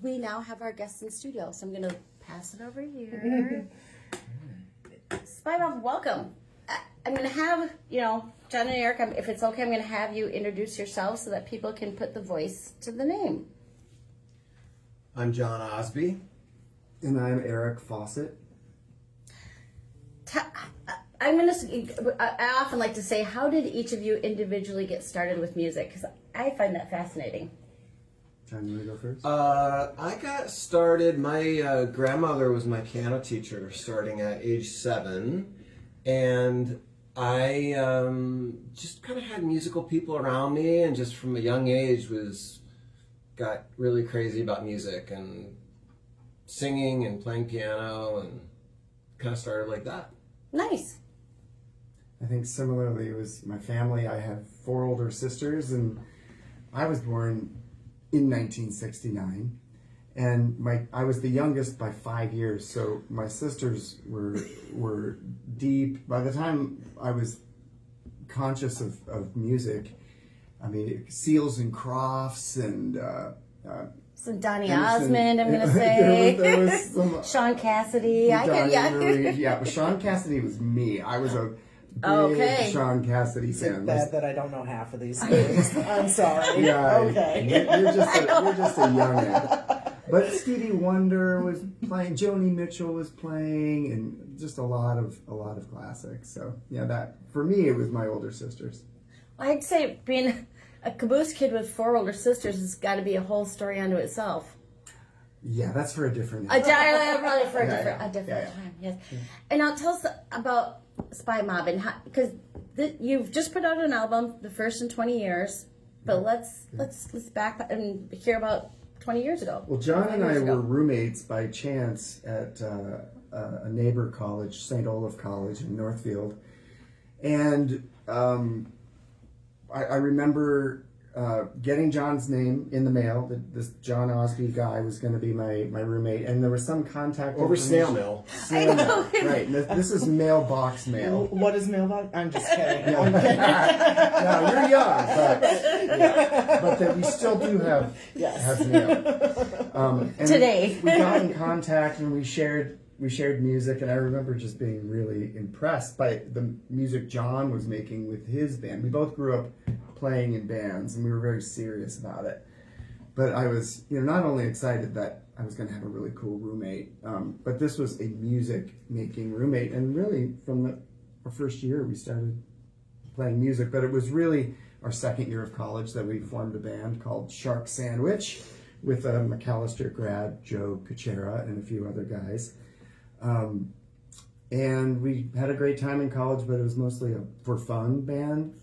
we now have our guests in studio, so I'm going to pass it over here. Spymob, welcome. I'm going to have, John and Eric, if it's okay, I'm going to have you introduce yourselves so that people can put the voice to the name. I'm John Osby. And I'm Eric Fawcett. I often like to say, how did each of you individually get started with music? Because I find that fascinating. John, you want to go first? I got started, my grandmother was my piano teacher starting at age 7. And I just kind of had musical people around me, and just from a young age got really crazy about music and singing and playing piano, and kind of started like that. Nice. I think similarly, it was my family. I have 4 older sisters, and I was born in 1969, and I was the youngest by 5 years. So my sisters were deep. By the time I was conscious of music, I mean, Seals and Crofts and Some Donny Emerson. Osmond, I'm going to say. there was some Sean Cassidy. But Sean Cassidy was me. I was a big Sean Cassidy fan. Bad that I don't know half of these things. I'm sorry. Yeah, okay. You're just a youngin'. But Stevie Wonder was playing, Joni Mitchell was playing, and just a lot of classics. So yeah, that for me it was my older sisters. I'd say being a caboose kid with 4 older sisters has got to be a whole story unto itself. Yeah, that's for a different. Probably for a different time. Yes. And now tell us about Spymob, and because you've just put out an album, the first in 20 years. But let's back and hear about 20 years ago. Well, John and I were roommates by chance at a neighbor college, St. Olaf College in Northfield, and I remember getting John's name in the mail. That this John Osby guy was going to be my roommate, and there was some contact Over snail mail. Snail mail, right? And this is mailbox mail. What is mailbox? I'm just kidding. No, you're young, but that we still do have mail. And Today. we got in contact and we shared music, and I remember just being really impressed by the music John was making with his band. We both grew up playing in bands, and we were very serious about it. But I was, not only excited that I was going to have a really cool roommate, but this was a music-making roommate. And really, from our first year, we started playing music. But it was really our second year of college that we formed a band called Shark Sandwich with a McAllister grad, Joe Kuchera, and a few other guys. And we had a great time in college, but it was mostly a for fun band.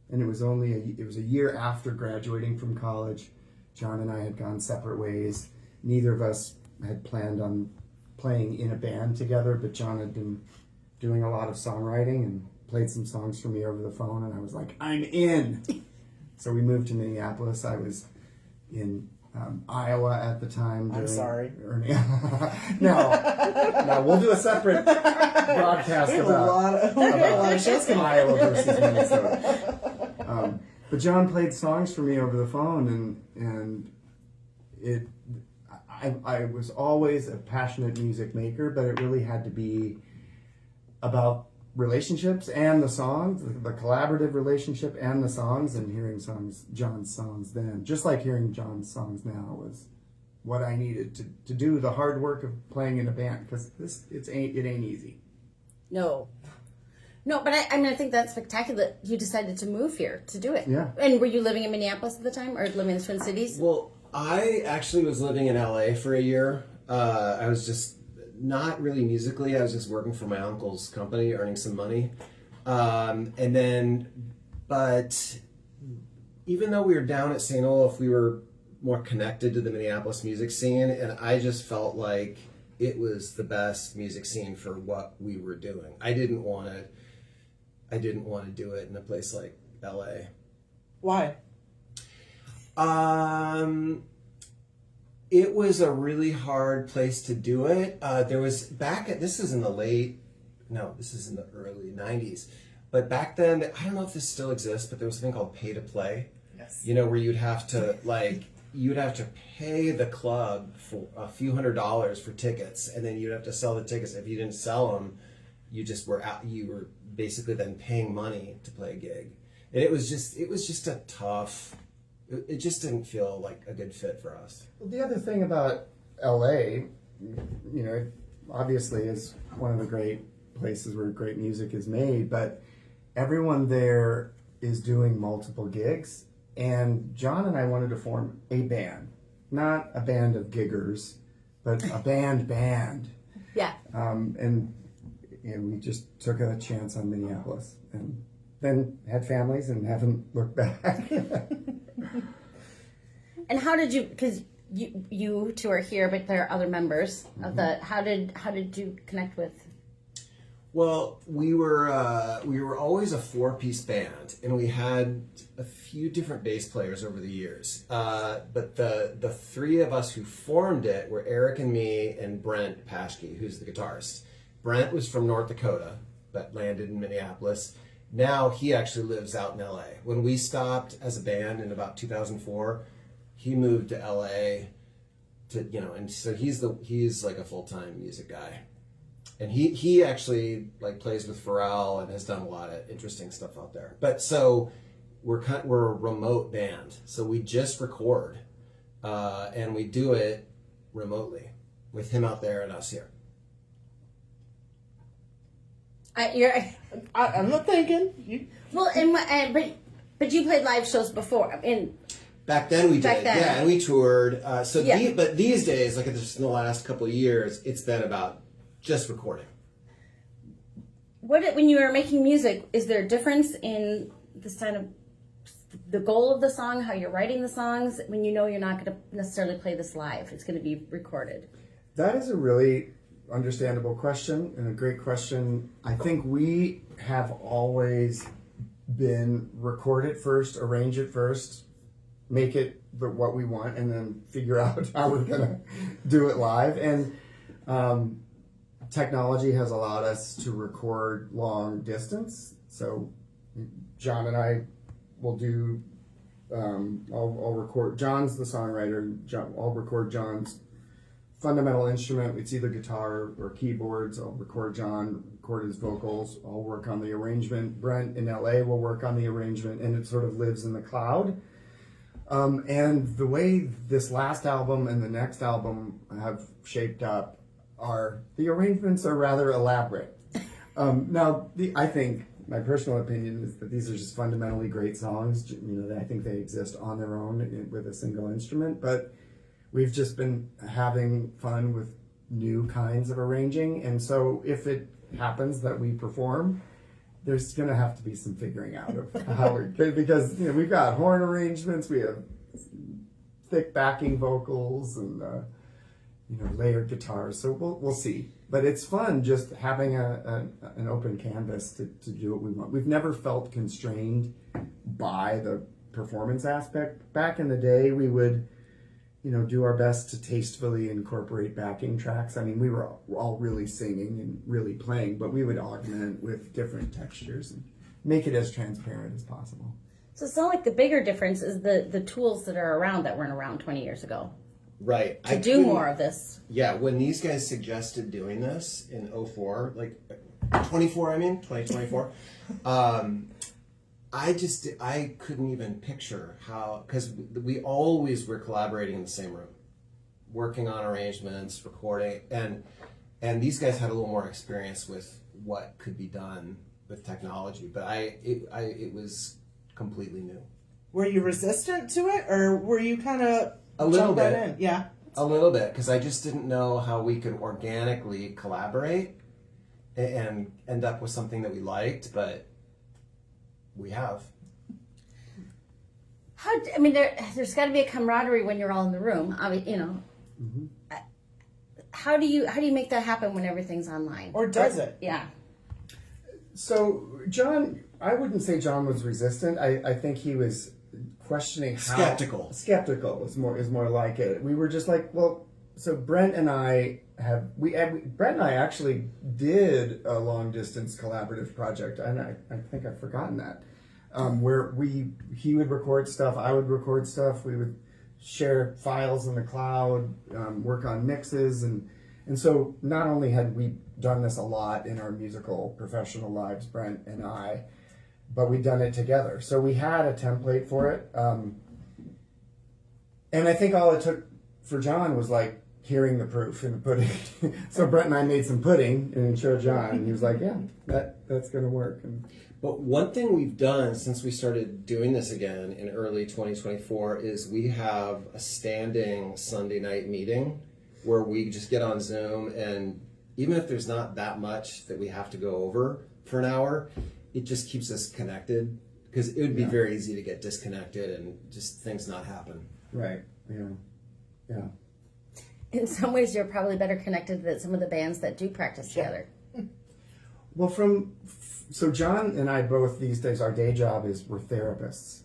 And it was a year after graduating from college. John and I had gone separate ways. Neither of us had planned on playing in a band together, but John had been doing a lot of songwriting and played some songs for me over the phone, and I was like, I'm in. So we moved to Minneapolis. I was in Iowa at the time. I'm sorry. No, we'll do a separate broadcast about Iowa versus Minnesota. But John played songs for me over the phone, and I was always a passionate music maker, but it really had to be about relationships and the songs, the collaborative relationship and the songs, and hearing John's songs then, just like hearing John's songs now, was what I needed to do the hard work of playing in a band, because it ain't easy. No, but I think that's spectacular that you decided to move here to do it. Yeah. And were you living in Minneapolis at the time, or living in the Twin Cities? Well, I actually was living in LA for a year. I was just not really musically. I was just working for my uncle's company, earning some money. But even though we were down at St. Olaf, we were more connected to the Minneapolis music scene, and I just felt like it was the best music scene for what we were doing. I didn't want to do it in a place like LA. Why? It was a really hard place to do it. This is in the early 90s. But back then, I don't know if this still exists, but there was something called pay to play. Yes. Where you'd have to you'd have to pay the club for a few $100s for tickets, and then you'd have to sell the tickets. If you didn't sell them, you just were out. You were basically then paying money to play a gig, and it was just a tough. It just didn't feel like a good fit for us. Well, the other thing about LA, obviously is one of the great places where great music is made, but everyone there is doing multiple gigs. And John and I wanted to form a band, not a band of giggers, but a band. Yeah. And we just took a chance on Minneapolis, and then had families and haven't looked back. And how did you? Because you two are here, but there are other members of the. How did you connect with? Well, we were always a 4-piece band, and we had a few different bass players over the years. But the three of us who formed it were Eric and me and Brent Paschke, who's the guitarist. Brent was from North Dakota, but landed in Minneapolis. Now he actually lives out in LA. When we stopped as a band in about 2004, he moved to LA and so he's like a full-time music guy. And he actually like plays with Pharrell and has done a lot of interesting stuff out there. But so we're a remote band, so we just record, and we do it remotely with him out there and us here. I'm not thinking. Well, but you played live shows before. Back then we did, yeah, and we toured. But these days, like just in the last couple of years, it's been about just recording. When you are making music, is there a difference in the goal of the song, how you're writing the songs, when you know you're not going to necessarily play this live, it's going to be recorded? That is a really understandable question and a great question. I think we have always been record it first, arrange it first, make it what we want, and then figure out how we're going to do it live. And technology has allowed us to record long distance. So John and I will do, I'll record, John's the songwriter, I'll record John's fundamental instrument. It's either guitar or keyboards. I'll record John, record his vocals. I'll work on the arrangement. Brent in LA will work on the arrangement, and it sort of lives in the cloud. And the way this last album and the next album have shaped up the arrangements are rather elaborate. I think my personal opinion is that these are just fundamentally great songs. I think they exist on their own with a single instrument, but we've just been having fun with new kinds of arranging. And so if it happens that we perform, there's going to have to be some figuring out of how because we've got horn arrangements, we have thick backing vocals and layered guitars. So we'll see. But it's fun just having an open canvas to do what we want. We've never felt constrained by the performance aspect. Back in the day, we would do our best to tastefully incorporate backing tracks. I mean, we were all really singing and really playing, but we would augment with different textures and make it as transparent as possible. So it's not like the bigger difference is the tools that are around that weren't around 20 years ago. Right. To do more of this. Yeah, when these guys suggested doing this in 2024, I couldn't even picture how, because we always were collaborating in the same room, working on arrangements, recording, and these guys had a little more experience with what could be done with technology, but it was completely new. Were you resistant to it, or were you kind of a little bit? In? Yeah, a little bit, because I just didn't know how we could organically collaborate and end up with something that we liked, but we have. There's got to be a camaraderie when you're all in the room. Mm-hmm. How do you make that happen when everything's online? Or does it? Yeah. So John, I wouldn't say John was resistant. I think he was questioning skeptical. Skeptical is more like it. We were just like, well, so Brent and I actually did a long distance collaborative project, and I think I've forgotten that, where he would record stuff, I would record stuff, we would share files in the cloud, work on mixes, and so not only had we done this a lot in our musical professional lives, Brent and I, but we'd done it together. So we had a template for it. And I think all it took for John was like hearing the proof in the pudding. So Brent and I made some pudding and showed John, and he was like, yeah, that's going to work. But one thing we've done since we started doing this again in early 2024 is we have a standing Sunday night meeting where we just get on Zoom, and even if there's not that much that we have to go over for an hour, it just keeps us connected, because it would be very easy to get disconnected and just things not happen. Right. Yeah. In some ways, you're probably better connected than some of the bands that do practice together. Well, so John and I both these days, our day job is we're therapists,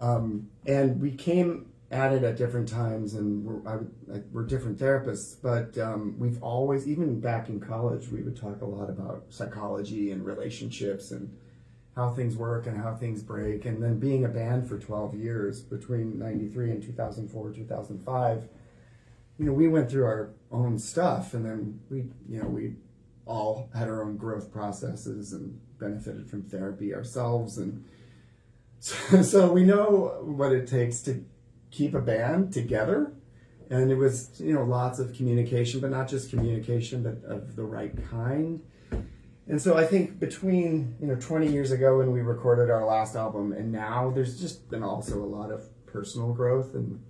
and we came at it at different times, and we're different therapists. But we've always, even back in college, we would talk a lot about psychology and relationships and how things work and how things break. And then being a band for 12 years, between 93 and 2004, 2005, we went through our own stuff, and then we all had our own growth processes and benefited from therapy ourselves. And so we know what it takes to keep a band together. And it was, lots of communication, but not just communication, but of the right kind. And so I think between 20 years ago when we recorded our last album and now, there's just been also a lot of personal growth, and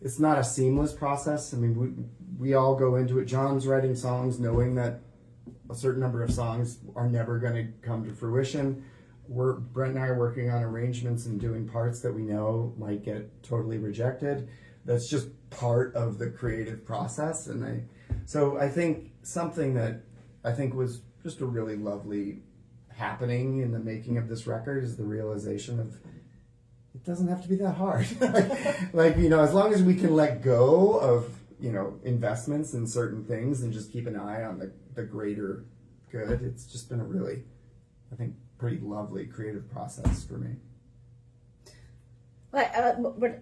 it's not a seamless process. I mean, we all go into it. John's writing songs knowing that a certain number of songs are never going to come to fruition. Brent and I are working on arrangements and doing parts that we know might get totally rejected. That's just part of the creative process. And so I think something that I think was just a really lovely happening in the making of this record is the realization of it doesn't have to be that hard. As long as we can let go of, investments in certain things and just keep an eye on the greater good, it's just been a really, I think, pretty lovely creative process for me. But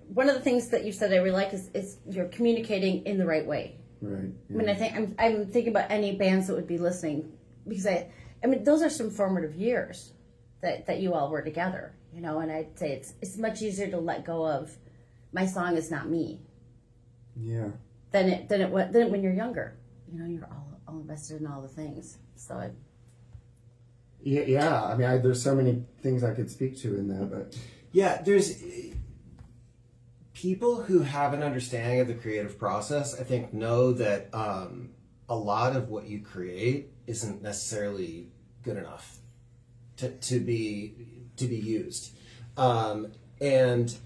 one of the things that you said I really like is you're communicating in the right way. Right. Yeah. I mean, I'm thinking about any bands that would be listening, because I mean, those are some formative years that you all were together, and I'd say it's much easier to let go of my song is not me. Yeah. Than when you're younger, you're all invested in all the things. So yeah. I mean, there's so many things I could speak to in that, but yeah, there's people who have an understanding of the creative process, I think, know that a lot of what you create isn't necessarily good enough to be used. And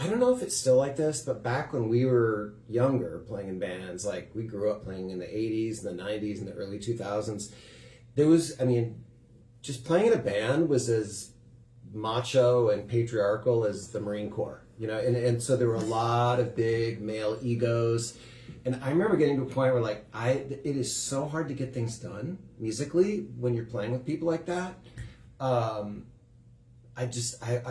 I don't know if it's still like this, but back when we were younger playing in bands, like we grew up playing in the 80s, and the 90s, and the early 2000s, just playing in a band was as macho and patriarchal as the Marine Corps, and so there were a lot of big male egos. And I remember getting to a point where it is so hard to get things done musically when you're playing with people like that. I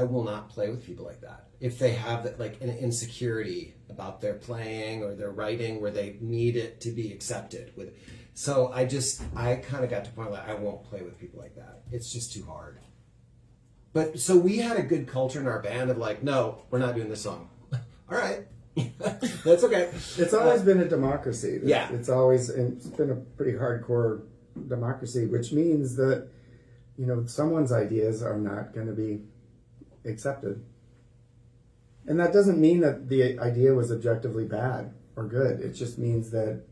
will not play with people like that if they have an insecurity about their playing or their writing where they need it to be accepted. So I kind of got to a point where I won't play with people like that. It's just too hard. But so we had a good culture in our band of no, we're not doing this song. All right. That's okay. It's always been a democracy. Yeah. It's been a pretty hardcore democracy, which means that, someone's ideas are not going to be accepted. And that doesn't mean that the idea was objectively bad or good. It just means that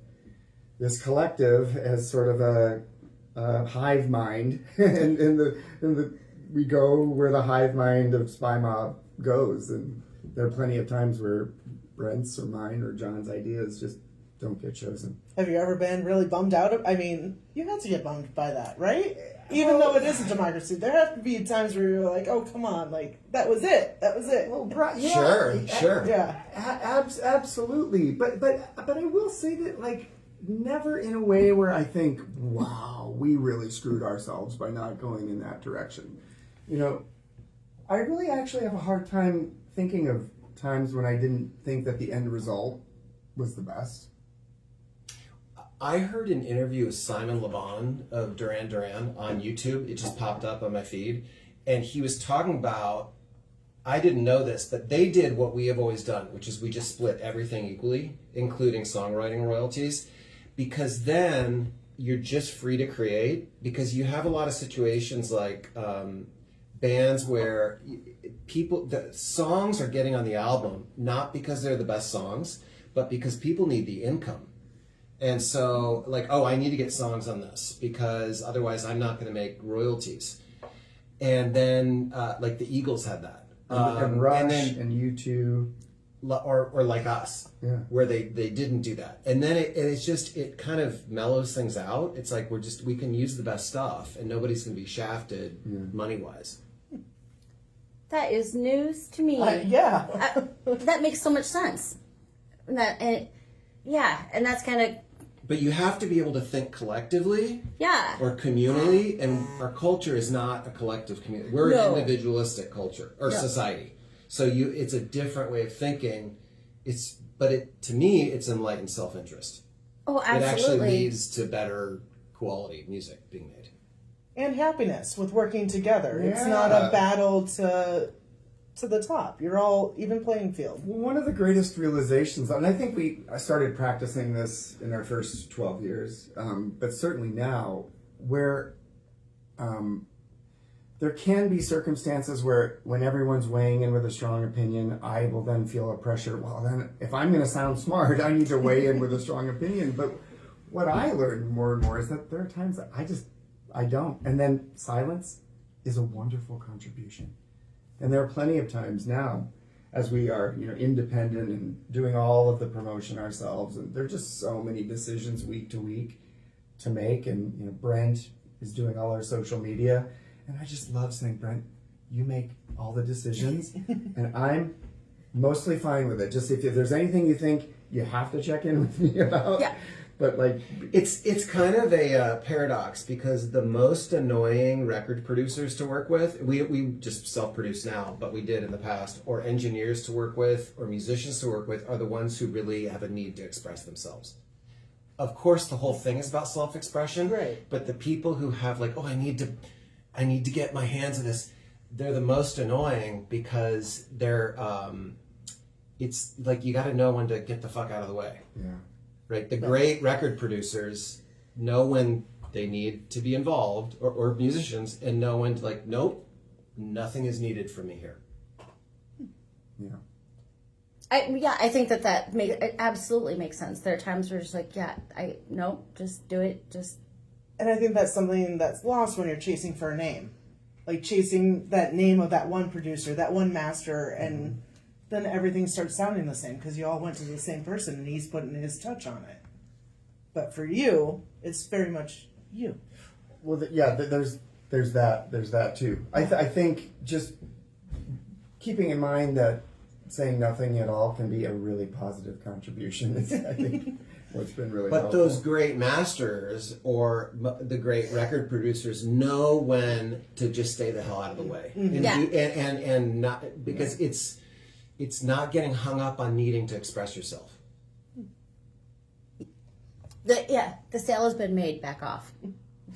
this collective has sort of a hive mind, and we go where the hive mind of Spymob goes. And there are plenty of times where Brent's or mine or John's ideas just don't get chosen. Have you ever been really bummed out? You had to get bummed by that, right? Even though it is a democracy, there have to be times where you're like, oh, come on, that was it. Well, yeah, Sure. Yeah. Absolutely. But I will say that, never in a way where I think, wow, we really screwed ourselves by not going in that direction. I really actually have a hard time thinking of times when I didn't think that the end result was the best. I heard an interview with Simon Le Bon of Duran Duran on YouTube. It just popped up on my feed. And he was talking about, I didn't know this, but they did what we have always done, which is we just split everything equally, including songwriting royalties, because then you're just free to create, because you have a lot of situations like bands where the songs are getting on the album, not because they're the best songs, but because people need the income. And so, like, oh, I need to get songs on this because otherwise I'm not going to make royalties. And then, like, the Eagles had that. And Rush and U2. Or like us, Yeah. where they didn't do that. And then it kind of mellows things out. It's like we can use the best stuff and nobody's going to be shafted money-wise. That is news to me. That makes so much sense. And that's kind of. But you have to be able to think collectively, or communally, and our culture is not a collective community. We're an individualistic culture or society. So it's a different way of thinking. To me, it's enlightened self-interest. Oh, absolutely. It actually leads to better quality music being made. And happiness with working together. Yeah. It's not a battle to the top. You're all even playing field. Well, one of the greatest realizations, and I think I started practicing this in our first 12 years, but certainly now, where there can be circumstances where when everyone's weighing in with a strong opinion, I will then feel a pressure. Well, then if I'm going to sound smart, I need to weigh in with a strong opinion. But what I learned more and more is that there are times that I don't. And then silence is a wonderful contribution. And there are plenty of times now, as we are, independent and doing all of the promotion ourselves, and there are just so many decisions week to week to make. And Brent is doing all our social media, and I just love saying, Brent, you make all the decisions, and I'm mostly fine with it. Just if there's anything you think you have to check in with me about. Yeah. But it's kind of a paradox, because the most annoying record producers to work with, we just self-produce now, but we did in the past, or engineers to work with, or musicians to work with, are the ones who really have a need to express themselves. Of course, the whole thing is about self-expression, right? But the people who have like, oh, I need to get my hands on this, they're the most annoying, because they're it's like you got to know when to get the fuck out of the way. yeah. Right, the great record producers know when they need to be involved, or musicians, and know when to, like, nope, nothing is needed from me here. Yeah. I think that it absolutely makes sense. There are times where it's like, just do it, just. And I think that's something that's lost when you're chasing for a name, like chasing that name of that one producer, that one master, and then everything starts sounding the same because you all went to the same person and he's putting his touch on it. But for you, it's very much you. Well, there's that too. I think just keeping in mind that saying nothing at all can be a really positive contribution is, I think, what's been really But helpful. those great masters or the great record producers know when to just stay the hell out of the way, and not, because it's not getting hung up on needing to express yourself. The sale has been made. Back off.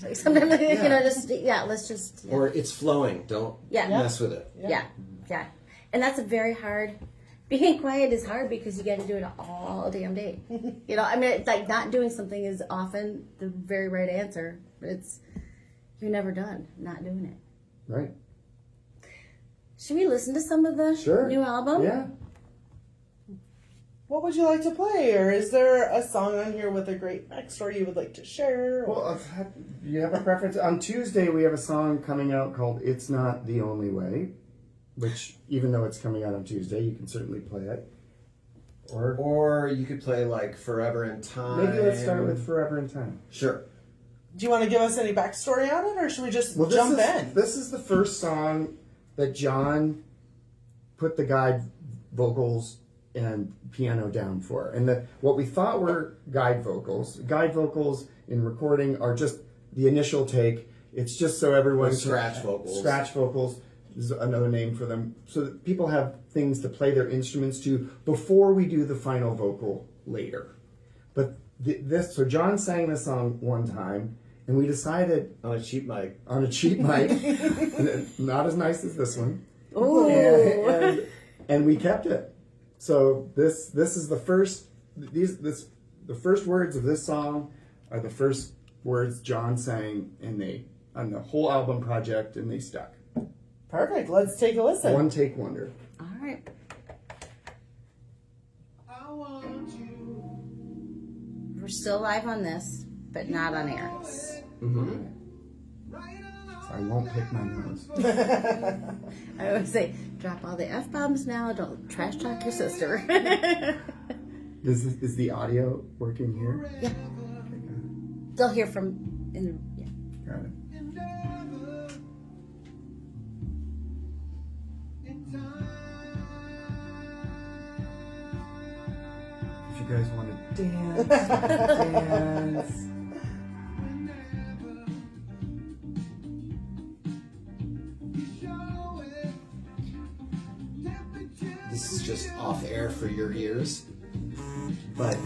Like sometimes, let's just. Yeah. Or it's flowing. Don't mess with it. Yeah. And that's a very hard. Being quiet is hard because you got to do it all damn day. It's like not doing something is often the very right answer. You're never done not doing it. Right. Should we listen to some of the new album? Yeah. What would you like to play? Or is there a song on here with a great backstory you would like to share? Well, do you have a preference? On Tuesday, we have a song coming out called It's Not the Only Way, which, even though it's coming out on Tuesday, you can certainly play it. Or you could play like Forever in Time. Maybe let's start with Forever in Time. Sure. Do you want to give us any backstory on it, or should we just jump in? This is the first song that John put the guide vocals and piano down for. And what we thought were guide vocals in recording are just the initial take. It's just so everyone... Scratch vocals. Scratch vocals. is another name for them, so that people have things to play their instruments to before we do the final vocal later. But so John sang this song one time, and we decided On a cheap mic. on a cheap mic, not as nice as this one, Ooh. and we kept it. So this is the first the first words of this song are the first words John sang on the whole album project, and they stuck. Perfect. Let's take a listen. One take wonder. All right. I want you. We're still live on this, but not on air. Mm-hmm. So I won't pick my nose. I always say, drop all the F-bombs now. Don't trash talk your sister. Is the audio working here? Yeah. They'll hear from yeah. Got it. If you guys want to dance. This is just off air for your ears. But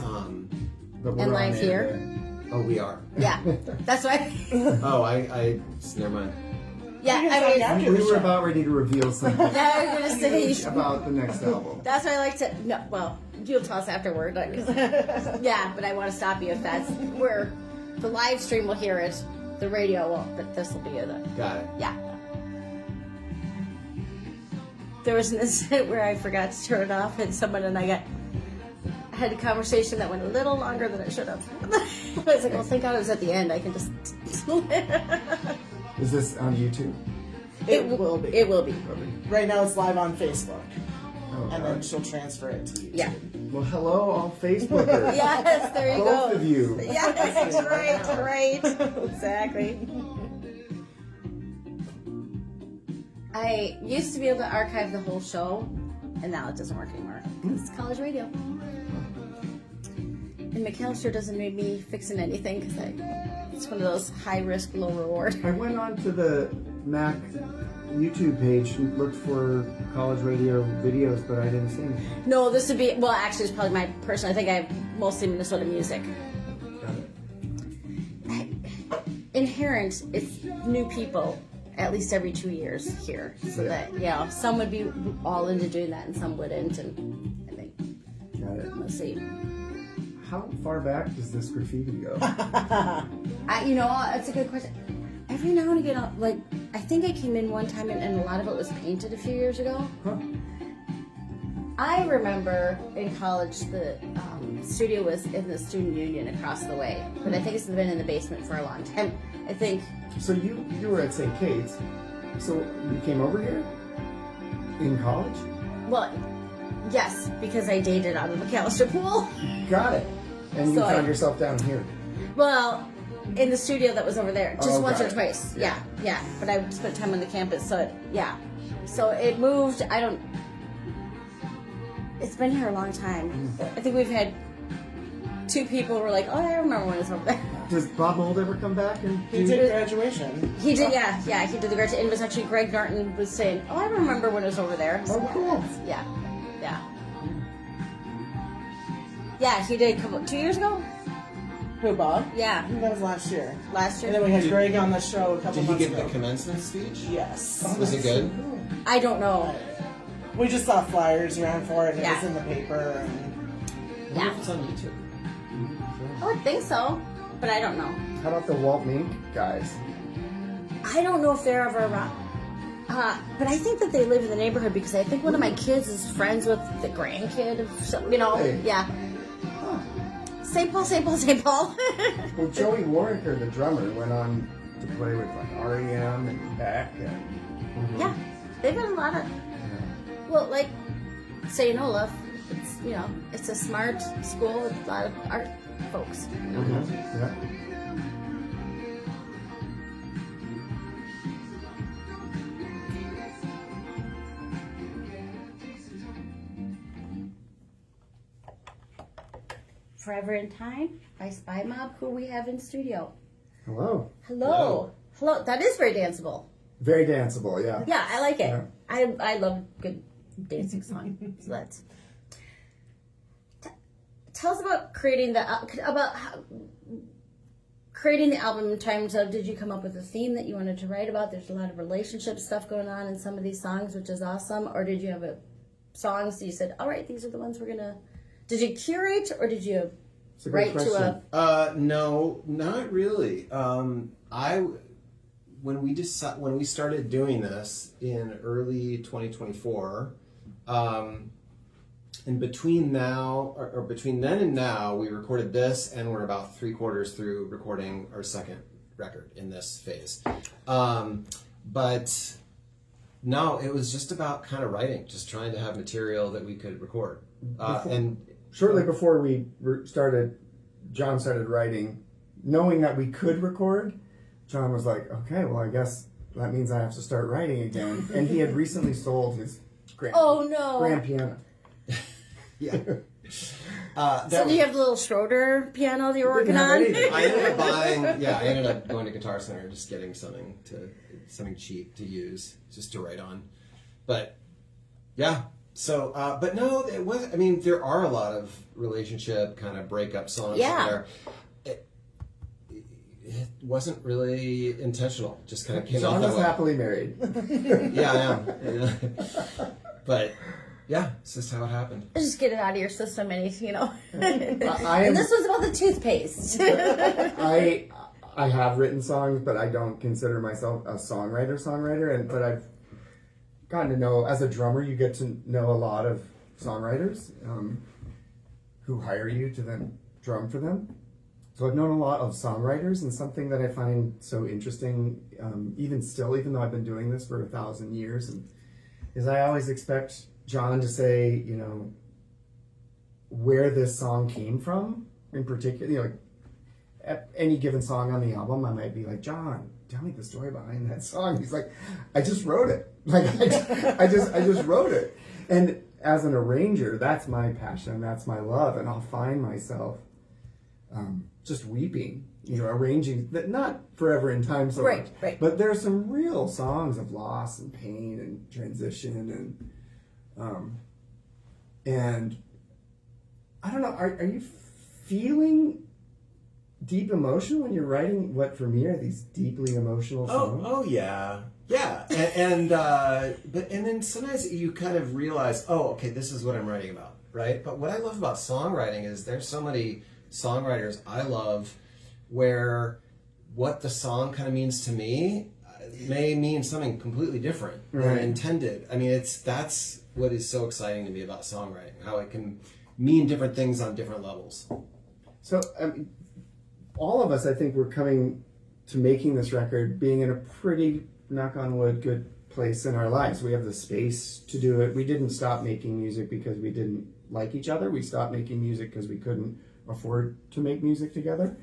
But we're And on live air here? then. oh, we are. Yeah. That's why. Oh, I never mind. Yeah. You can I talk mean, after We the were show. about ready to reveal something yeah, I was gonna say. about the next album. That's why I like to. No, well, you'll tell us afterward. Yeah, but I want to stop you if that's where the live stream will hear it, the radio won't. But this will be the. Got it. Yeah. There was an incident where I forgot to turn it off, and someone and I had a conversation that went a little longer than it should have. I was like, well, thank God it was at the end. I can just. Is this on YouTube? It will be. It will be. Right now it's live on Facebook. Oh, And then God. she'll transfer it to YouTube. Yeah. Well, hello, all Facebookers. Yes, there you go. Both of you. Yes, right. Exactly. I used to be able to archive the whole show, and now it doesn't work anymore. It's college radio. And McAllister doesn't make me fixing anything because it's one of those high risk, low reward. I went on to the Mac YouTube page and looked for college radio videos, but I didn't see any. No, this would be, well, actually, it's probably my personal. I think I have mostly Minnesota music. Got it. Inherent, it's new people at least every 2 years here. So that, some would be all into doing that and some wouldn't. And I think, Got it. let's see. How far back does this graffiti go? That's a good question. Every now and again, I think I came in one time and a lot of it was painted a few years ago. Huh. I remember in college the studio was in the student union across the way, but I think it's been in the basement for a long time. I think. So you were at St. Kate's, so you came over here in college? Well, yes, because I dated out of the McAllister pool. Got it. And you So found I- yourself down here. Well, in the studio that was over there, just Oh, once got or it. twice. Yeah. Yeah. But I spent time on the campus, so So it moved. It's been here a long time. I think we've had 2 people who were like, "Oh, I remember when it was over there." Does Bob Mold ever come back? And He did graduation. He did, yeah, he did the graduate. And it was actually Greg Norton was saying, "Oh, I remember when it was over there." So, Oh, cool. Yeah. Yeah, he did 2 years ago. Who, Bob? Yeah, I think that was last year. last And then year. we had Greg on the show a couple Did he months give ago. the commencement speech? Yes. Was it good? I don't know. We just saw flyers around for it and it Yeah. was in the paper. And I wonder Yeah, if it's on YouTube. I would think so, but I don't know. How about the Walt Mink guys? I don't know if they're ever around. But I think that they live in the neighborhood because I think one of my kids is friends with the grandkid of some, Hey. yeah. St. Paul. Well, Joey Warwicker, the drummer, went on to play with like REM and Beck and Yeah, they've been a lot of, well, like St. Olaf, it's a smart school with a lot of art folks. yeah. Forever in Time by Spymob, who we have in studio. Hello. Hello. That is very danceable. Very danceable, yeah. Yeah, I like it. Yeah. I love good dancing song. So that's. Tell us about creating creating the album in terms of, did you come up with a theme that you wanted to write about? There's a lot of relationship stuff going on in some of these songs, which is awesome. Or did you have songs that you said, all right, these are the ones we're gonna. Did you curate or did you It's a great write question. to a? No, not really. When we started doing this in early 2024, and between then and now, we recorded this, and we're about 3/4 through recording our second record in this phase. But no, it was just about kind of writing, just trying to have material that we could record. And Shortly before we started, John started writing, knowing that we could record. John was like, "Okay, well, I guess that means I have to start writing again." And he had recently sold his grand piano. yeah. So do you have the little Schroeder piano that you're working Didn't have on? anything. I ended up going to Guitar Center, just getting something cheap to use, just to write on. But yeah, so but no, it was. I mean, there are a lot of relationship kind of breakup songs Yeah. there. It wasn't really intentional. Just kind of came John out that is way. happily married. Yeah, I am. Yeah. But yeah, it's just how it happened. Just get it out of your system, and I and this was about the toothpaste. I have written songs, but I don't consider myself a songwriter. But I've gotten to know, as a drummer, you get to know a lot of songwriters who hire you to then drum for them. So I've known a lot of songwriters, and something that I find so interesting, even though I've been doing this for 1,000 years, is I always expect John to say, where this song came from in particular. At any given song on the album, I might be like, "John, tell me the story behind that song." He's like, "I just wrote it. Like, I just wrote it." And as an arranger, that's my passion, that's my love, and I'll find myself just weeping, arranging that, not Forever in Time so much, Right. but there's some real songs of loss and pain and transition and I don't know. Are you feeling deep emotion when you're writing what for me are these deeply emotional songs? Oh yeah. And then sometimes you kind of realize, oh, okay, this is what I'm writing about, right? But what I love about songwriting is there's so many songwriters I love where what the song kind of means to me may mean something completely different than intended. I mean, that's what is so exciting to me about songwriting, how it can mean different things on different levels. So all of us, I think, we're coming to making this record being in a pretty, knock on wood, good place in our lives. We have the space to do it. We didn't stop making music because we didn't like each other. We stopped making music because we couldn't afford to make music together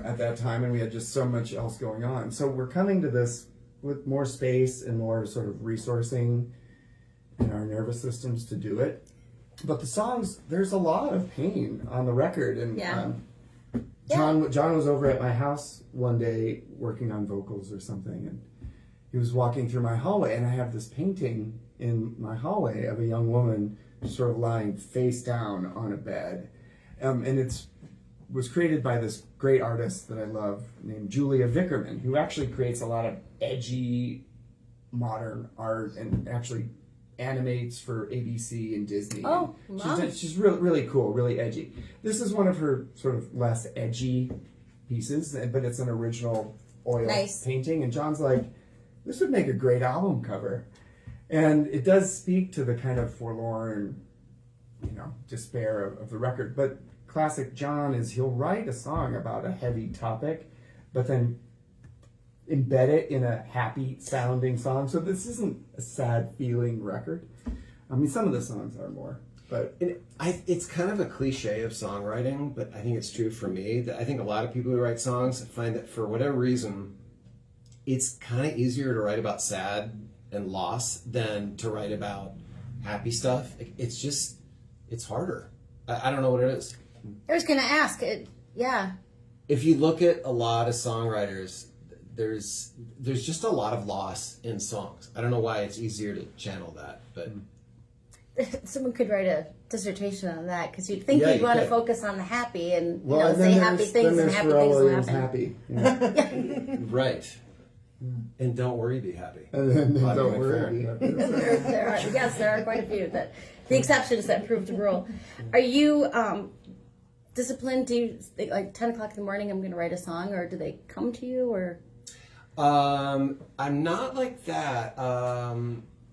at that time, and we had just so much else going on. So we're coming to this with more space and more sort of resourcing in our nervous systems to do it. But the songs, there's a lot of pain on the record, and John was over at my house one day working on vocals or something, and he was walking through my hallway, and I have this painting in my hallway of a young woman sort of lying face down on a bed. And it was created by this great artist that I love named Julia Vickerman, who actually creates a lot of edgy modern art and actually animates for ABC and Disney. Oh, wow. She's really, really cool, really edgy. This is one of her sort of less edgy pieces, but it's an original oil painting. And John's like, this would make a great album cover. And it does speak to the kind of forlorn, despair of the record. But classic John is he'll write a song about a heavy topic, but then embed it in a happy sounding song. So this isn't a sad feeling record. I mean, some of the songs are more, but it's kind of a cliche of songwriting, but I think it's true for me. That I think a lot of people who write songs find that for whatever reason, it's kind of easier to write about sad and loss than to write about happy stuff. It's harder. I don't know what it is. I was going to ask it. Yeah. If you look at a lot of songwriters, there's just a lot of loss in songs. I don't know why it's easier to channel that, but Someone could write a dissertation on that because you'd think Yeah, you'd you want to could. focus on the happy and Well, and say then happy there's- things then and there's happy Pharrell things will Williams happen. happy. Yeah. right. And don't worry, be happy. And then Bottom don't line worry. fair. There are quite a few that the exceptions that prove the rule. Are you disciplined? Do you think, like 10 o'clock in the morning? I'm going to write a song, or do they come to you? Or I'm not like that.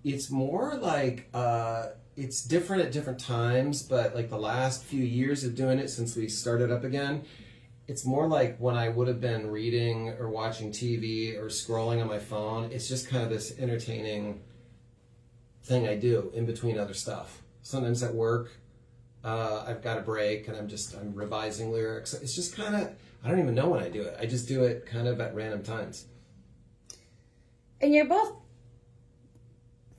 It's more like it's different at different times, but like the last few years of doing it since we started up again, it's more like when I would have been reading or watching TV or scrolling on my phone. It's just kind of this entertaining thing I do in between other stuff. Sometimes at work, I've got a break and I'm revising lyrics. It's just kind of, I don't even know when I do it. I just do it kind of at random times. and you're both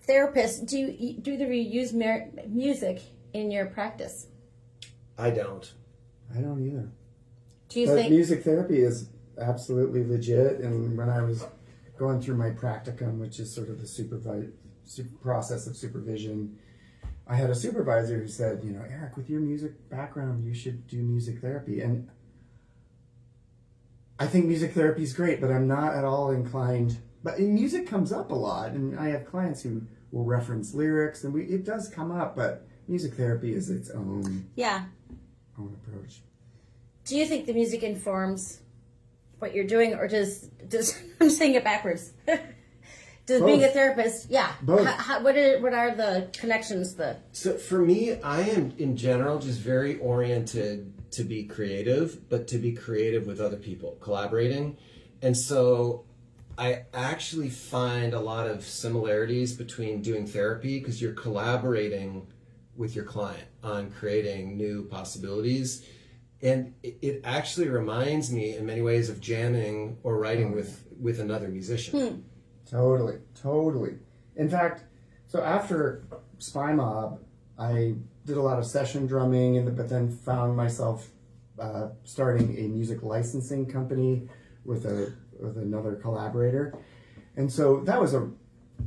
therapists. Do you use music in your practice? I don't. I don't either. Do you But think? music therapy is absolutely legit. And when I was going through my practicum, which is sort of the process of supervision, I had a supervisor who said, Eric, with your music background, you should do music therapy. And I think music therapy is great, but I'm not at all inclined. But music comes up a lot, and I have clients who will reference lyrics, and it does come up. But music therapy is its own Yeah. approach. Do you think the music informs what you're doing, or does I'm saying it backwards? Does being a Both. therapist, yeah. Both. What are the connections? So for me, I am in general just very oriented to be creative, but to be creative with other people, collaborating. And so I actually find a lot of similarities between doing therapy because you're collaborating with your client on creating new possibilities. And it actually reminds me in many ways of jamming or writing with another musician. Totally. In fact, so after Spymob, I did a lot of session drumming, but then found myself starting a music licensing company with another collaborator. And so that was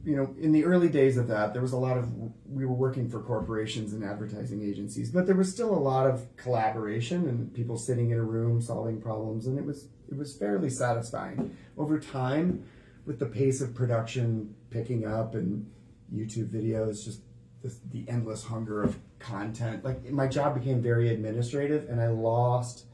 in the early days of that, there was we were working for corporations and advertising agencies, but there was still a lot of collaboration and people sitting in a room solving problems, and it was fairly satisfying. Over time, with the pace of production picking up and YouTube videos, just the endless hunger of content, like my job became very administrative, and I lost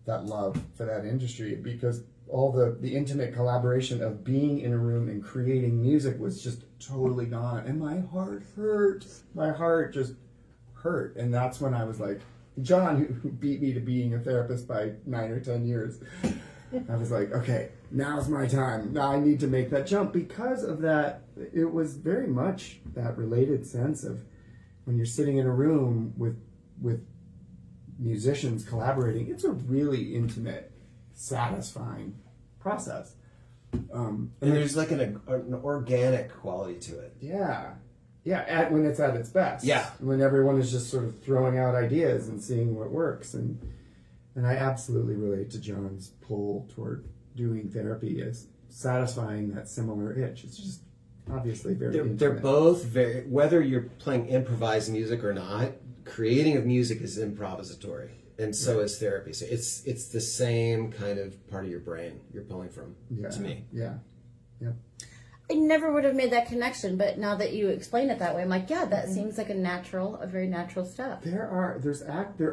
that love for that industry because all the intimate collaboration of being in a room and creating music was just totally gone, and my heart hurt. My heart just hurt, and that's when I was like, John, who beat me to being a therapist by 9 or 10 years, I was like, okay, now's my time. Now I need to make that jump. Because of that, it was very much that related sense of when you're sitting in a room with musicians collaborating, it's a really intimate, satisfying process. And there's like an organic quality to it. Yeah, when it's at its best. Yeah. When everyone is just sort of throwing out ideas and seeing what works. And I absolutely relate to John's pull toward doing therapy as satisfying that similar itch. It's just obviously very They're intimate. both very, whether you're playing improvised music or not, creating of music is improvisatory. And so is therapy. So it's the same kind of part of your brain you're pulling from, to me. Yeah. Yep. I never would have made that connection, but now that you explain it that way, I'm like, yeah, that seems like a very natural step. There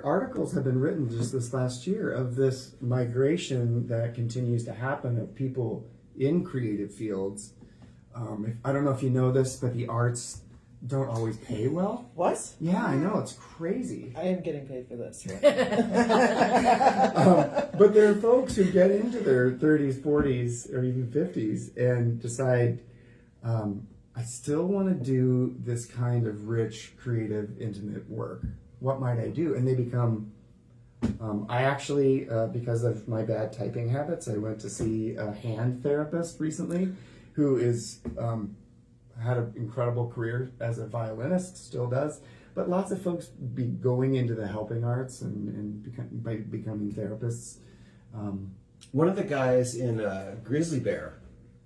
articles have been written just this last year of this migration that continues to happen of people in creative fields. I don't know if you know this, but the arts don't always pay well. What? Yeah, I know, it's crazy. I am getting paid for this. But there are folks who get into their 30s, 40s, or even 50s and decide, I still want to do this kind of rich, creative, intimate work. What might I do? And they become, I actually, because of my bad typing habits, I went to see a hand therapist recently who is, had an incredible career as a violinist, still does. But lots of folks be going into the helping arts and becoming therapists One of the guys in Grizzly Bear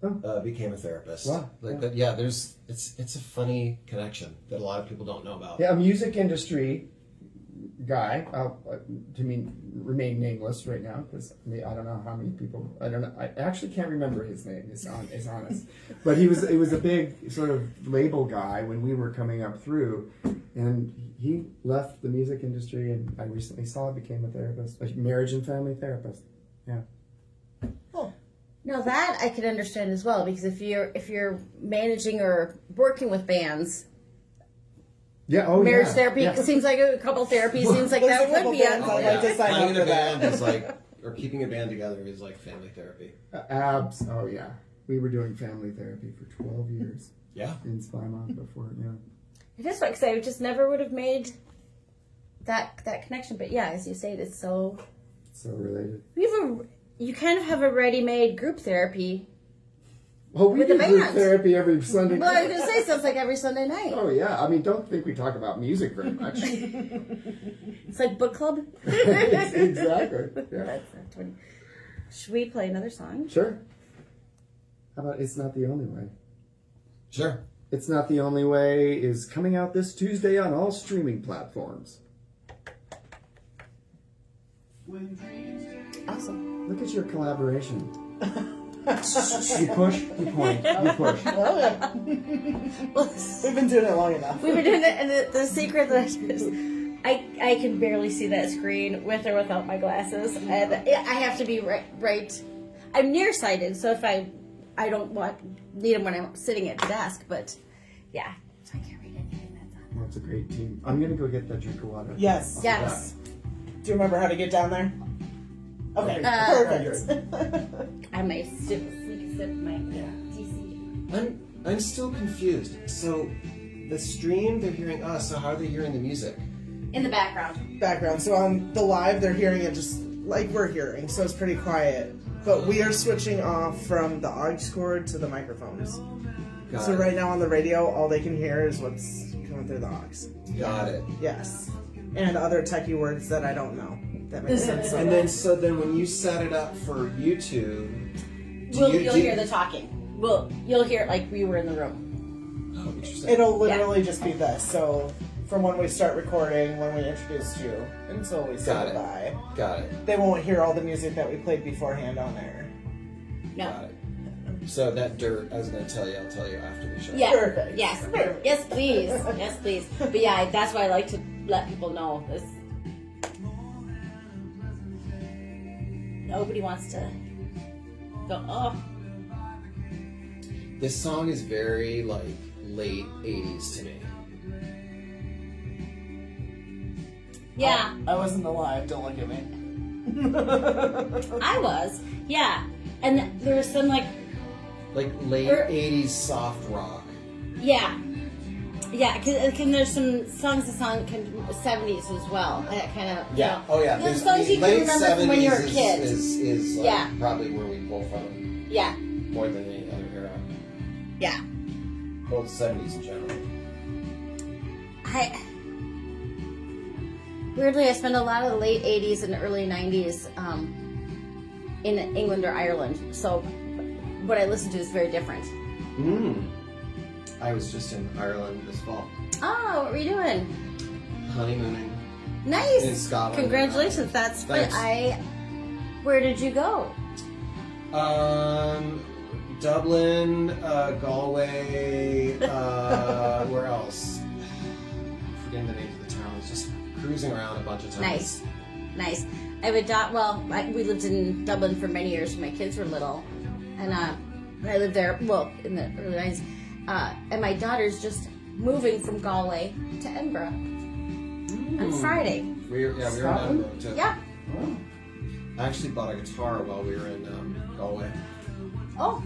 Oh. became a therapist. Wow. Like that. Yeah, it's a funny connection that a lot of people don't know about. Yeah, a music industry guy. To remain nameless right now because I don't know how many people. I don't know. I actually can't remember his name. It's honest, but it was a big sort of label guy when we were coming up through, and he left the music industry, and I recently saw it became a therapist, a marriage and family therapist. Yeah. Now that I can understand as well, because if you're managing or working with bands, Yeah. Oh, marriage yeah. therapy Yeah. seems like a couple therapy seems like There's that a couple would be bands on. I'd like to sign Playing up in for a band that. is like, or keeping a band together is like family therapy. Abs. Oh yeah. We were doing family therapy for 12 years Yeah. in Spymob before. Yeah. It is because I just never would have made that connection. But yeah, as you say, it's so So related. you kind of have a ready-made group therapy. Oh, we With do the group band. therapy every Sunday Well, I night. was gonna say, so it's like every Sunday night. Oh yeah. I mean, don't think we talk about music very much. It's like book club. Exactly. Yeah. That's funny. Should we play another song? Sure. How about It's Not the Only Way? Sure. It's Not the Only Way is coming out this Tuesday on all streaming platforms. Awesome. Look at your collaboration. You push, you point, you push. Oh, yeah. Well, We've been doing it long enough. we've been doing it, and the secret that I can barely see that screen with or without my glasses, and I have to be right. I'm nearsighted, so if I don't need them when I'm sitting at the desk, but yeah, so I can't read anything that's on. That's a great team. I'm gonna go get that drink of water. Yes. Yes. Do you remember how to get down there? Okay, perfect. I may sip my DC. I'm still confused. So the stream, they're hearing us. So how are they hearing the music? In the background. Background. So on the live, they're hearing it just like we're hearing, so it's pretty quiet. But we are switching off from the aux cord to the microphones. Got So it. right now on the radio, all they can hear is what's coming through the aux. Got it. Yes. And other techie words that I don't know. That makes sense. And then when you set it up for YouTube, You'll hear the talking. You'll hear it like we were in the room. Oh, interesting. It'll literally just be this. So from when we start recording, when we introduced you, until we say Got it. goodbye, Got it. they won't hear all the music that we played beforehand on there. No. Got it. So that dirt, I was going to tell you, I'll tell you after the show. Yeah. Perfect. Yes. Perfect. Yes, please. Yes, please. But yeah, that's why I like to let people know this. Nobody wants to go, oh. This song is very like late 80s to me. Yeah, I wasn't alive, don't look at me. I was. Yeah. And there was some like, Like late 80s soft rock. yeah. Yeah, because there's some songs that sound kind of 70s as well. That kind of, you know. Oh yeah. Those This- songs you can late remember from when you were a 70s kid. is like Yeah. probably where we pull from Yeah. more than any other era. Yeah. Both 70s in general. Weirdly, I spent a lot of the late 80s and early 90s in England or Ireland. So what I listen to is very different. I was just in Ireland this fall, Oh, what were you doing? honeymooning. Nice. In Scotland. Congratulations. That's fun. Thanks. Where did you go? Dublin, Galway, where else? I'm forgetting the names of the towns. Just cruising around a bunch of times. Nice. I have a we lived in Dublin for many years when my kids were little. And I lived there, in the early 90s. And my daughter's just moving from Galway to Edinburgh on Friday. We were in Scotland? Edinburgh too. Yeah. Oh. I actually bought a guitar while we were in Galway. Oh.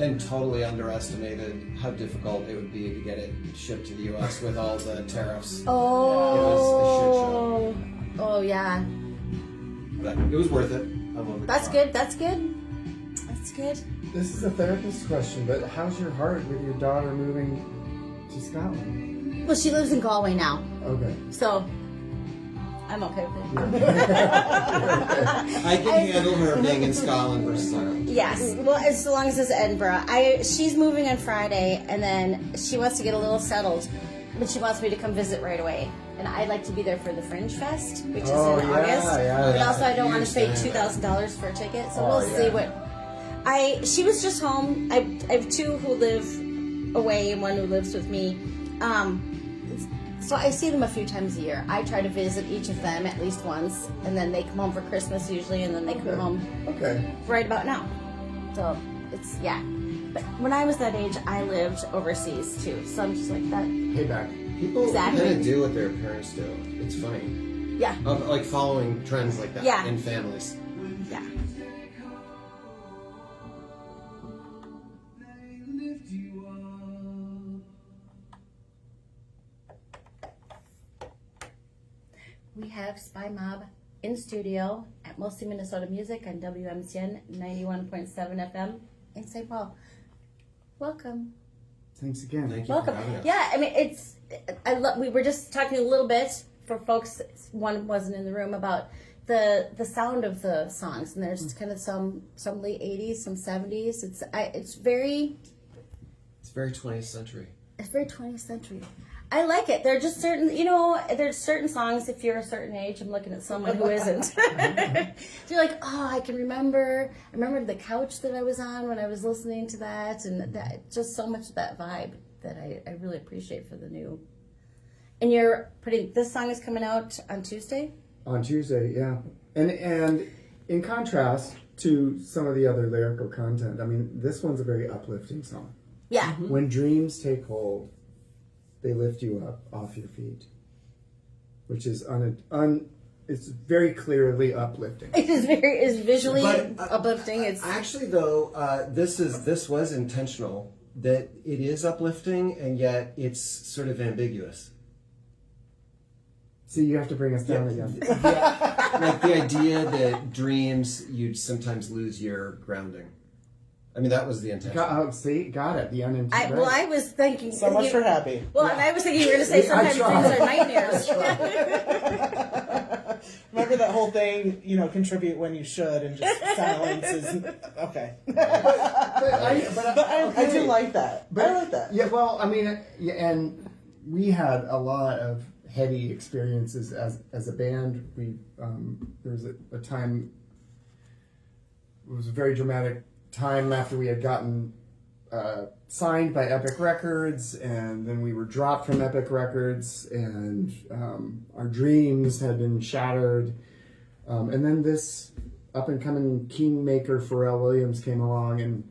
And totally underestimated how difficult it would be to get it shipped to the U.S. with all the tariffs. Oh. Oh, yeah. But it was worth it. I love the That's guitar. good. That's good. That's good. This is a therapist question, but how's your heart with your daughter moving to Scotland? Well, she lives in Galway now. Okay. So, I'm okay with it. I can handle her being in Scotland versus Ireland. Yes, well, as long as it's Edinburgh. She's moving on Friday, and then she wants to get a little settled, but she wants me to come visit right away. And I'd like to be there for the Fringe Fest, which is in August. But also, I don't want to pay $2,000 for a ticket, so we'll see what. She was just home. I have two who live away and one who lives with me. So I see them a few times a year. I try to visit each of them at least once, and then they come home for Christmas usually, and then they come home right about now. So it's But when I was that age, I lived overseas too. So I'm just like that. Payback. People kind of do what their parents do. It's funny. Yeah. Of like following trends like that in families. Yeah. We have Spymob in studio at Mostly Minnesota Music on WMCN 91.7 FM in St. Paul. Welcome. Thanks again. Thank you Welcome. for having us. Yeah, I mean, we were just talking a little bit for folks. One wasn't in the room about the sound of the songs, and there's kind of some late '80s, some '70s. It's very 20th century. It's very 20th century. I like it. There are just certain, there's certain songs, if you're a certain age, I'm looking at someone who isn't. You're like, oh, I remember the couch that I was on when I was listening to that, and that just so much of that vibe that I really appreciate for the new. And this song is coming out on Tuesday? On Tuesday, yeah. And in contrast to some of the other lyrical content, I mean, this one's a very uplifting song. Yeah. When dreams take hold, they lift you up off your feet, which is it's very clearly uplifting. It is visually uplifting. It's actually though this was intentional that it is uplifting and yet it's sort of ambiguous. See, you have to bring us down again. Like the idea that dreams you'd sometimes lose your grounding. I mean, that was the intention. Got it. The unintended. I was thinking So much for happy. Well, and I was thinking you were going to say sometimes dreams are nightmares. Remember that whole thing, contribute when you should, and just silence is okay. I do like that. I like that. Yeah, well, I mean, and we had a lot of heady experiences as a band. There was a time. It was a very dramatic time after we had gotten signed by Epic Records, and then we were dropped from Epic Records, and our dreams had been shattered. And then this up-and-coming kingmaker Pharrell Williams came along and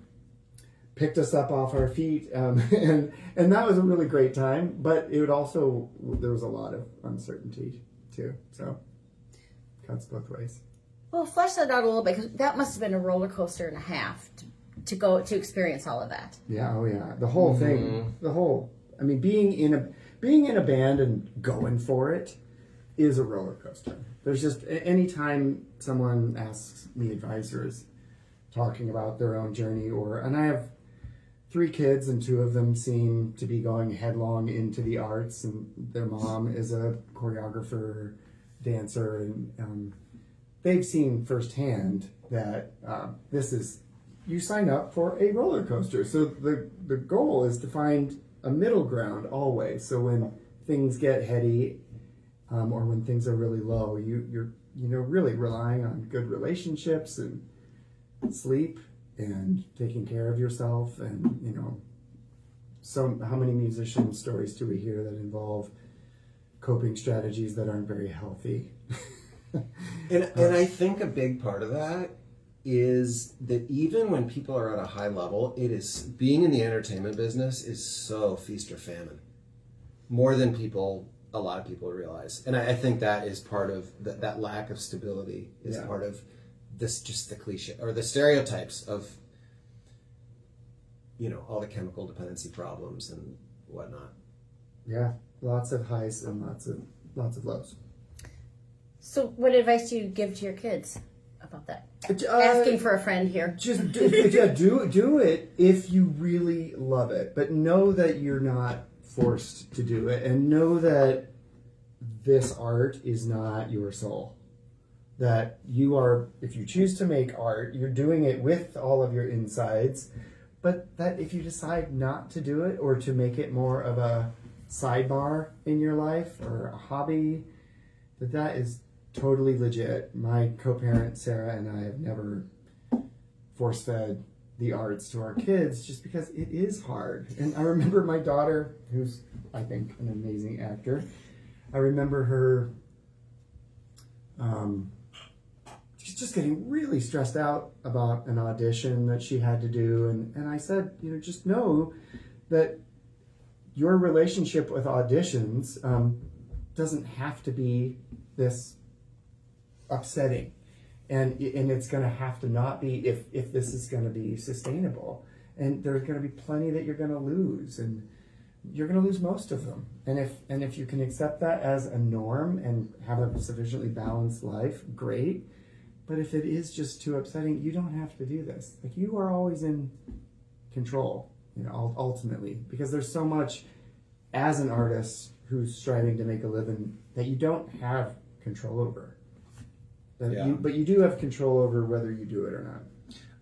picked us up off our feet, and that was a really great time. But there was a lot of uncertainty too, so cuts both ways. Well, flesh that out a little bit, because that must have been a roller coaster and a half to experience all of that. Yeah, oh yeah, the whole thing, I mean, being in a band and going for it is a roller coaster. There's just any time someone asks me advice or is talking about their own journey, and I have 3 kids, and 2 of them seem to be going headlong into the arts, and their mom is a choreographer, dancer, and they've seen firsthand that you sign up for a roller coaster. So the goal is to find a middle ground always. So when things get heady, or when things are really low, you're really relying on good relationships and sleep and taking care of yourself. And so how many musician stories do we hear that involve coping strategies that aren't very healthy? And I think a big part of that is that even when people are at a high level, being in the entertainment business is so feast or famine, more than a lot of people realize. And I think that is part of that lack of stability is part of this, just the cliche or the stereotypes of all the chemical dependency problems and whatnot. Yeah, lots of highs and lots of lows. So what advice do you give to your kids about that? Asking for a friend here. Just do it if you really love it, but know that you're not forced to do it, and know that this art is not your soul. That you are, if you choose to make art, you're doing it with all of your insides, but that if you decide not to do it or to make it more of a sidebar in your life or a hobby, that is totally legit. My co-parent Sarah and I have never force-fed the arts to our kids just because it is hard. And I remember my daughter, who's I think an amazing actor, I remember her she's just getting really stressed out about an audition that she had to do, and I said, just know that your relationship with auditions doesn't have to be this upsetting, and it's going to have to not be if this is going to be sustainable, and there's going to be plenty that you're going to lose, and you're going to lose most of them, and if you can accept that as a norm and have a sufficiently balanced life, great. But if it is just too upsetting, you don't have to do this. Like, you are always in control, ultimately, because there's so much as an artist who's striving to make a living that you don't have control over. But you do have control over whether you do it or not.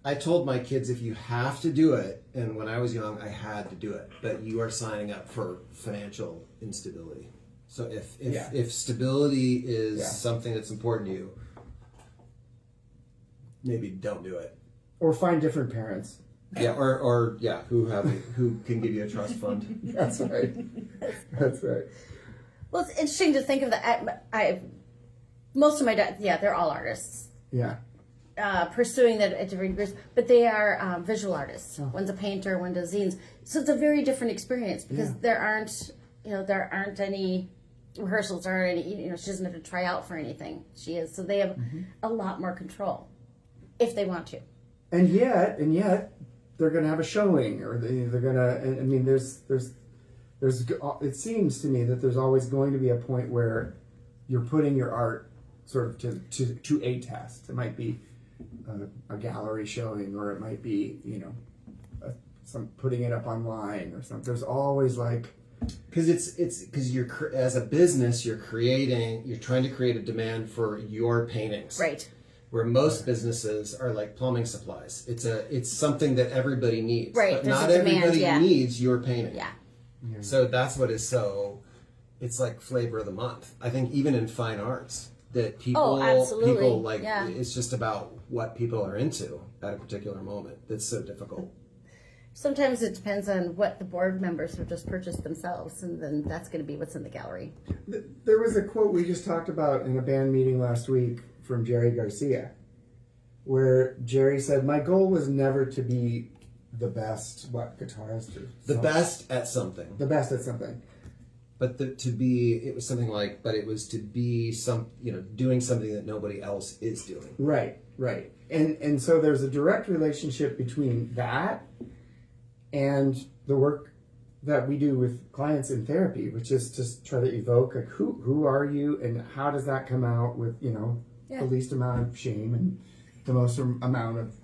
I told my kids, if you have to do it, and when I was young, I had to do it, but you are signing up for financial instability. So if stability is something that's important to you, maybe don't do it. Or find different parents. Yeah, who can give you a trust fund. That's right. That's right. Well, it's interesting to think of that. Most of my dads, they're all artists. Yeah. Pursuing that at different degrees, but they are visual artists. Oh. One's a painter, one does zines. So it's a very different experience because there aren't any rehearsals or any. She doesn't have to try out for anything. She is, so they have a lot more control if they want to. And yet, they're going to have a showing, or they're going to. I mean, there's. It seems to me that there's always going to be a point where you're putting your art sort of to a test. It might be a gallery showing, or it might be some putting it up online or something. There's always because you're as a business you're trying to create a demand for your paintings, right? Where most businesses are like plumbing supplies. It's something that everybody needs, right? But not everybody needs your painting. Yeah. So that's what is so. It's like flavor of the month. I think even in fine arts. That people like, it's just about what people are into at a particular moment. That's so difficult. Sometimes it depends on what the board members have just purchased themselves, and then that's going to be what's in the gallery. There was a quote we just talked about in a band meeting last week from Jerry Garcia, where Jerry said, "My goal was never to be the best guitarist or the best at something. The best at something." But it was something like, but it was to be doing something that nobody else is doing. Right. And so there's a direct relationship between that and the work that we do with clients in therapy, which is to try to evoke, like, who are you and how does that come out with, the least amount of shame and the most amount of,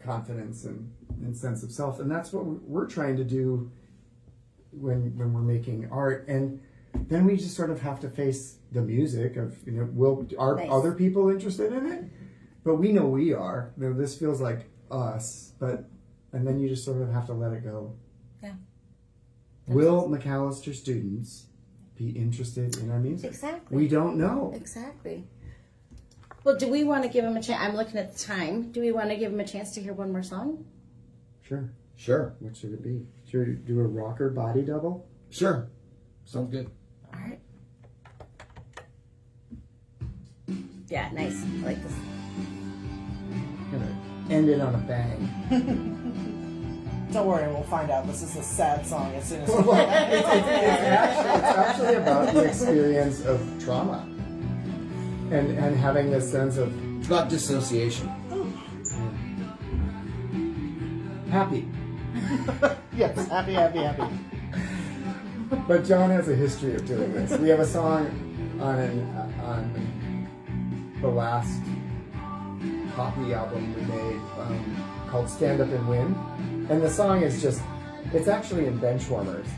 confidence and sense of self. And that's what we're trying to do when we're making art, and then we just sort of have to face the music of are other people interested in it? But we know we are. This feels like us, and then you just sort of have to let it go. Yeah. Will McAllister students be interested in our music? Exactly. We don't know. Exactly. Well, do we want to give them a chance? I'm looking at the time. Do we want to give them a chance to hear one more song? Sure. What should it be? Should we do a rocker body double? Sure. Sounds good. All right. Yeah, nice. I like this. Gonna end it on a bang. Don't worry, we'll find out. This is a sad song as soon as It's actually about the experience of trauma and having this sense of It's about dissociation. happy. yes, happy. But John has a history of doing this. We have a song on the last Poppy album we made called Stand Up and Win. And the song is it's actually in Benchwarmers.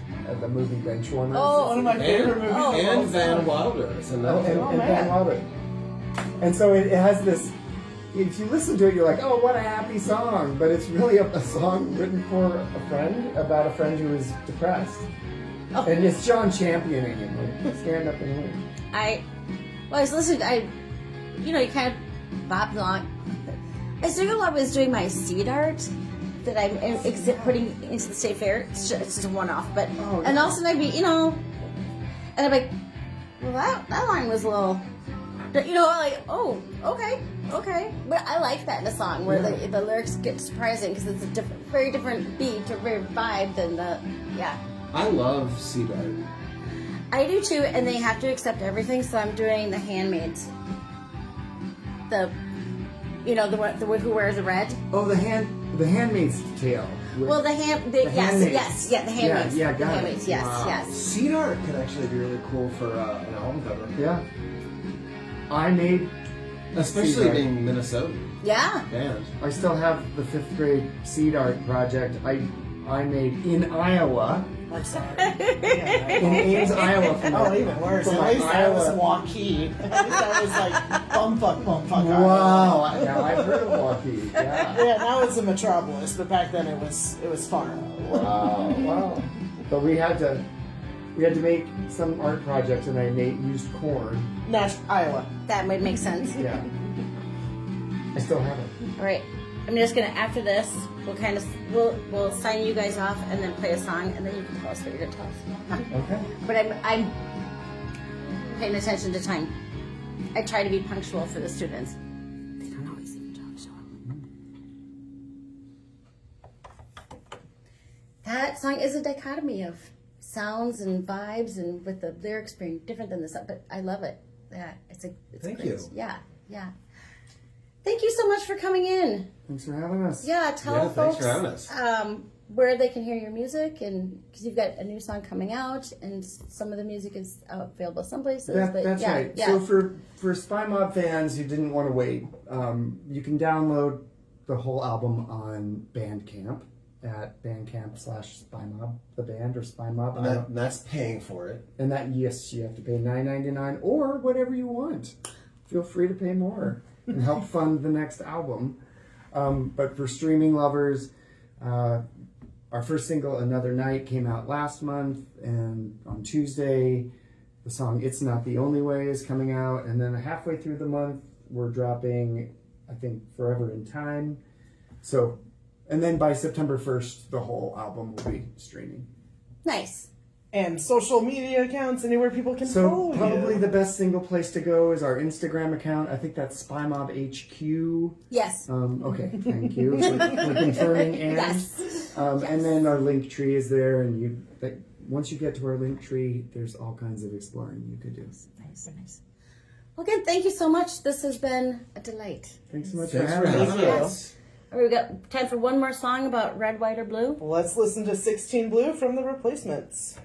the movie Benchwarmers. Oh, One of my favorite movies. Oh. And Van Wilder is in that. And man. Van Wilder. And so it has this. If you listen to it, you're like, "Oh, what a happy song!" But it's really a song written for a friend about a friend who is depressed, Oh. and it's John championing him, like, stand up and win. I was listening. You kind of bop along. I was doing a lot. I was doing my seed art that I'm putting into the state fair. It's just a one-off, but and also I'd be, and I'm like, well, that line was a little, like, oh, okay, but I like that in a song where the lyrics get surprising because it's a very different beat or very vibe than I love seed art. I do too, and they have to accept everything. So I'm doing the handmaids. The one who wears the red. Oh, the Handmaid's Tale. Well, the Handmaids. yes, the handmaids. Yeah, the got it. handmaids, yes, Wow. yes. Seed art could actually be really cool for an album cover. Yeah. I made, Especially seed art. being Minnesota Yeah. band. I still have the 5th grade seed art project I made in Iowa. I'm sorry. In Ames, Iowa. Oh, even worse. From At my least that was Iowa. Joaquin. At least that was like bumfuck. Wow. Now I've heard of Joaquin. Yeah. Yeah, now it's a metropolis, but back then it was fun. Wow. But we had to make some art projects, and I used corn. Iowa. That would make sense. Yeah. I still have it. All right. I'm just gonna after this we'll sign you guys off and then play a song and then you can tell us what you're gonna tell us. Okay. But I'm paying attention to time. I try to be punctual for the students. They don't always even show up. That song is a dichotomy of sounds and vibes, and with the lyrics being different than this, but I love it. Yeah, it's Thank great. you. Yeah. Thank you so much for coming in. Thanks for having us. Yeah, tell Yeah, thanks folks for having us. where they can hear your music, and because you've got a new song coming out, and some of the music is available some places. That's right. Yeah. So for Spymob fans who didn't want to wait, you can download the whole album on Bandcamp at Bandcamp/Spymob, the band, or Spymob. And that's paying for it. And that, yes, you have to pay $9.99 or whatever you want. Feel free to pay more and help fund the next album. But for streaming lovers, our first single, Another Night, came out last month, and on Tuesday, the song It's Not the Only Way is coming out, and then halfway through the month, we're dropping, I think, Forever in Time. So, and then by September 1st, the whole album will be streaming. Nice. And social media accounts, anywhere people can So follow probably you. the best single place to go is our Instagram account. I think that's Spymob HQ. Yes. Okay, thank you for confirming. And Yes. and then our link tree is there, and once you get to our link tree, there's all kinds of exploring you could do. Nice. Well, again, thank you so much. This has been a delight. Thanks so much Thanks for for having us. having us. We've got time for one more song about red, white, or blue. Let's listen to 16 Blue from The Replacements.